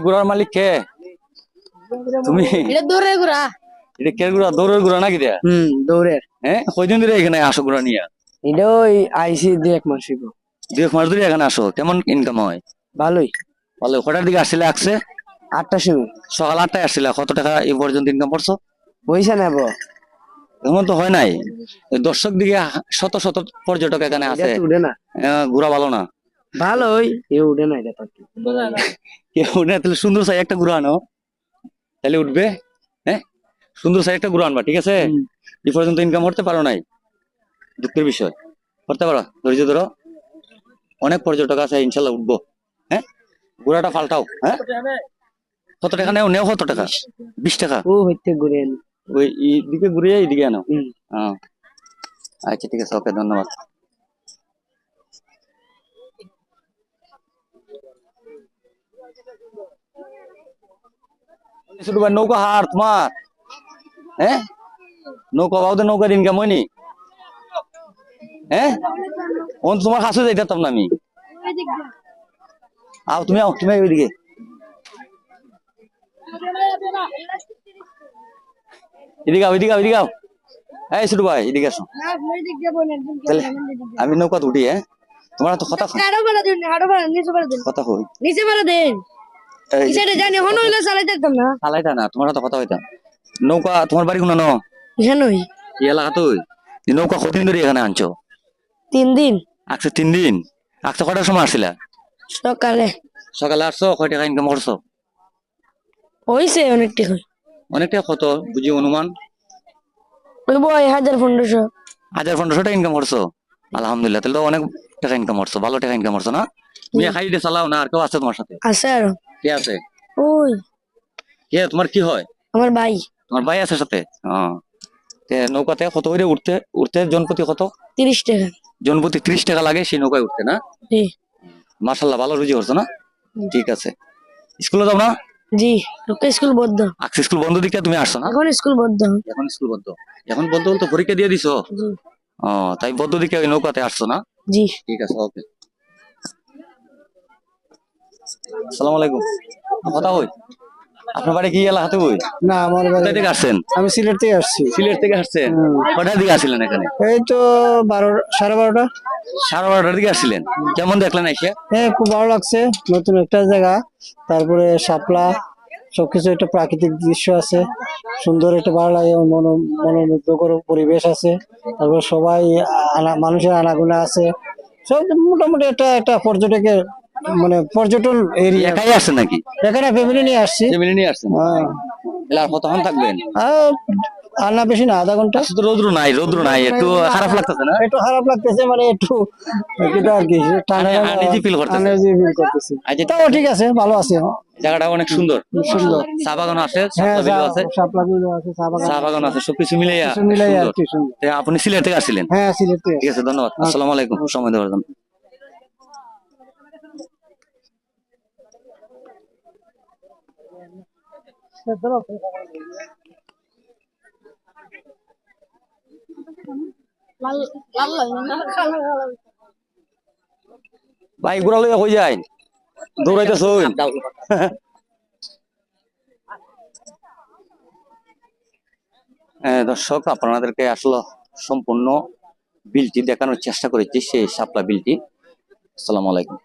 ঘোড়ার মালিক কে? তুমি? এটা দৌড়ের ঘোড়া। এটা কে ঘোড়া? দৌড়ের ঘোড়া নাকি দেয়া? দৌড়ের। হ্যাঁ, কয়দিন ধরে এখানে আসো ঘোড়া নিয়ে? এটা ওই আইসি 2-1 মাস হইবো। 2 মাস ধরে এখানে আসো। কেমন ইনকাম হয়? ভালোই। ভালো। কটার দিকে আসছিলে? আসছে 8টার সময়। সকাল 8টায় আসছিলা। কত টাকা এই পর্যন্ত ইনকাম করছো? হইছে না বো? এমন তো হয় নাই। দর্শক দিকে শত শত পর্যটক এখানে আছে, এটা তো উঠে না। ঘোড়া ভালো না? ভালোই, এ উঠে না এটা পাখি। কেউ না, তাহলে সুন্দর চাই একটা ঘোড়া আনো, তাহলে উঠবে। হ্যাঁ, সুন্দর চাই একটা ঘোড়া আনবা, ঠিক আছে? এই পর্যন্ত ইনকাম করতে পারো নাই, দুঃখের বিষয়। করতে পারো, ধৈর্য ধরো, অনেক পর্যটক আছে, ইনশাল্লাহ উঠবো। হ্যাঁ, ঘোড়াটা পাল্টাও। হ্যাঁ, কত টাকা নেও? নেও কত টাকা? 20 টাকা। ও হইতে ঘুরে আনি। ওই এইদিকে ঘুরিয়ে এইদিকে আনো। হ্যাঁ, আচ্ছা ঠিক আছে, ওকে, ধন্যবাদ। ছোট ভাই, নৌকা হার তোমার? হ্যাঁ, নৌকা বাউদের নৌকার ইনকাম হয়নি? হ্যাঁ, তোমার কাছে যাইতাম না আমি। আও তুমি, আও তুমি ওইদিকে। এদিকে আও, এদিকে আও, এদিকে আও। এই ছোট ভাই, এদিকে আসো। তাহলে আমি নৌকা উঠি। হ্যাঁ, তোমার তো কথা কথা হই নিচে পারা দেন। কিসের জানি হন হইলো চালাইতাম না। চালাইতা না, তোমার তো কথা হইতাম। নৌকা তোমার বাড়ি কোন? জানোই। এই এলাকা তুই নৌকা কতদিন ধরে এখানে আনছো? 3 দিন। আচ্ছা, 3 দিন। আচ্ছা, কটার সময় আসছিলা? সকালে। সকালে আসছো? কয় টাকা ইনকাম করছো? হইছে অনেকটা। অনেকটা। কত বুঝি অনুমান? ওই বই 1500। 1500 টাকা ইনকাম করছো? আলহামদুলিল্লাহ, তাহলে তো অনেক টাকা ইনকাম করছো, ভালো টাকা ইনকাম করছো না? তুমি একাই দিয়ে চালাও না আর কেউ আছে তোমার সাথে? আছে আর। কে আছে? ওই কে তোমার কি হয়? আমার ভাই। তোমার ভাই আছে সাথে? নৌকাতে কত করে উঠতে উঠতে জনপ্রতি কত? 30 টাকা। জনপ্রতি 30 টাকা লাগে সেই নৌকায় উঠতে, না? জি। মাশাআল্লাহ, ভালো রুজি করছো না? ঠিক আছে। স্কুলে যাও না? জি, লোকে স্কুল বন্ধ। আজকে স্কুল বন্ধ দিকে তুমি আসছো না? এখন স্কুল বন্ধ। এখন স্কুল বন্ধ। এখন বন্ধ বলতে পরীক্ষা দিয়ে দিছো? জি। ও, তাই বদ্ধ দিকে ওই নৌকাতে আসছো না? জি। ঠিক আছে, ওকে। আসসালামু আলাইকুম। কথা হই, আপনার বাড়ি কি এলাকাতে? হই না, আমার কোথায় থেকে আসছেন? আমি সিলেট থেকে আসছি। সিলেট থেকে আসছেন? কটার দিকে আসছিলেন এখানে? এই তো 12:30। 12:30টার দিকে আসছিলেন। কেমন দেখলেন এসে? হ্যাঁ, খুব ভালো লাগছে, নতুন একটা জায়গা। তারপরে শাপলা, সবকিছু একটা প্রাকৃতিক দৃশ্য আছে, সুন্দর একটা ভালো লাগে, মনোমুগ্ধকর পরিবেশ আছে। তারপর সবাই মানুষের আনাগোনা আছে, সব মোটামুটি একটা একটা পর্যটকের মানে পর্যটন এরিয়া। একাই আসছেন নাকি? এখানে ফ্যামিলি নিয়ে আসছি। ফ্যামিলি নিয়ে আসছেন? এলা কতক্ষণ থাকবেন? আর না বেশি না, আধা ঘন্টা। আজকে তো রৌদ্র নাই, রৌদ্র নাই, একটু খারাপ লাগতেছে না? একটু খারাপ লাগতেছে, মানে একটু একটু আর কি ঠান্ডা আনইজি ফিল করতেছে? করতেছি। আচ্ছা, তাও ঠিক আছে, ভালো আছে। জায়গাটা অনেক সুন্দর। সুন্দর। চা বাগান আছে, হ্যাঁ, শাপলা বিলও আছে, শাপলা বিলও আছে, চা বাগান আছে, সবকিছু মিলাইয়া মিলাই আর সুন্দর। কি সুন্দর। আপনি সিলেট থেকে আসছিলেন? হ্যাঁ, সিলেট থেকে। ঠিক আছে, ধন্যবাদ। আসসালামু আলাইকুম, সময় দেওয়ার জন্য। ভাই, ঘোরা লইয়া কই যায়? দৌড়াইতেছ? দর্শক, আপনাদেরকে আসলে সম্পূর্ণ বিলটি দেখানোর চেষ্টা করেছি, সেই শাপলা বিলটি। আসসালামু আলাইকুম।